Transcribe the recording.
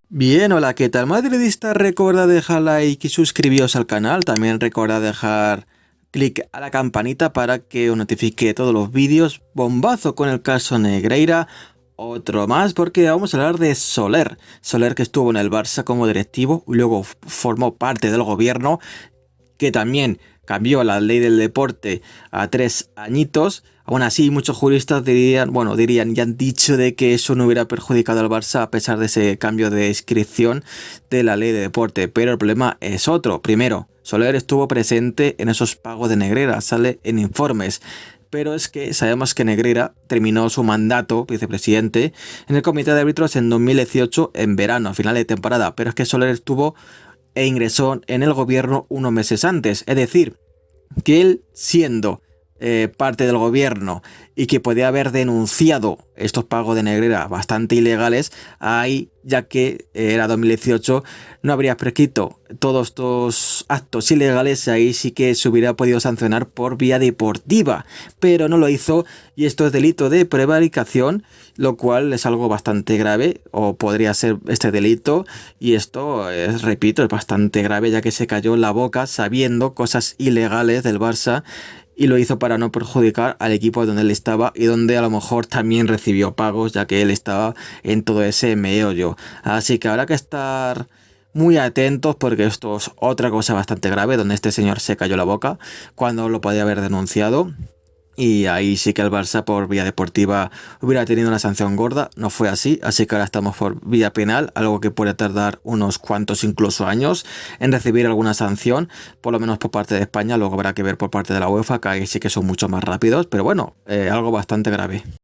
Bien, hola, ¿qué tal, madridista? Recuerda dejar like y suscribiros al canal. También recuerda dejar clic a la campanita para que os notifique todos los vídeos. Bombazo con el caso Negreira. Otro más porque vamos a hablar de Soler. Soler, que estuvo en el Barça como directivo y luego formó parte del gobierno, que también cambió la ley del deporte a 3 añitos. Aún así, muchos juristas dirían y han dicho de que eso no hubiera perjudicado al Barça a pesar de ese cambio de inscripción de la ley de deporte. Pero el problema es otro. Primero, Soler estuvo presente en esos pagos de Negreira, sale en informes. Pero es que sabemos que Negreira terminó su mandato, vicepresidente, en el comité de árbitros en 2018, en verano, a final de temporada. Pero es que Soler estuvo e ingresó en el gobierno unos meses antes. Es decir, que él, siendo parte del gobierno y que podía haber denunciado estos pagos de Negreira bastante ilegales, ahí, ya que era 2018, no habría prescrito todos estos actos ilegales. Ahí sí que se hubiera podido sancionar por vía deportiva, pero no lo hizo, y esto es delito de prevaricación, lo cual es algo bastante grave, o podría ser este delito, y esto es, repito, es bastante grave, ya que se cayó la boca sabiendo cosas ilegales del Barça, y lo hizo para no perjudicar al equipo donde él estaba y donde a lo mejor también recibió pagos, ya que él estaba en todo ese meollo. Así que habrá que estar muy atentos porque esto es otra cosa bastante grave, donde este señor se cayó la boca cuando lo podía haber denunciado. Y ahí sí que el Barça por vía deportiva hubiera tenido una sanción gorda. No fue así, así que ahora estamos por vía penal, algo que puede tardar unos cuantos incluso años en recibir alguna sanción, por lo menos por parte de España. Luego habrá que ver por parte de la UEFA, que ahí sí que son mucho más rápidos, pero bueno, algo bastante grave.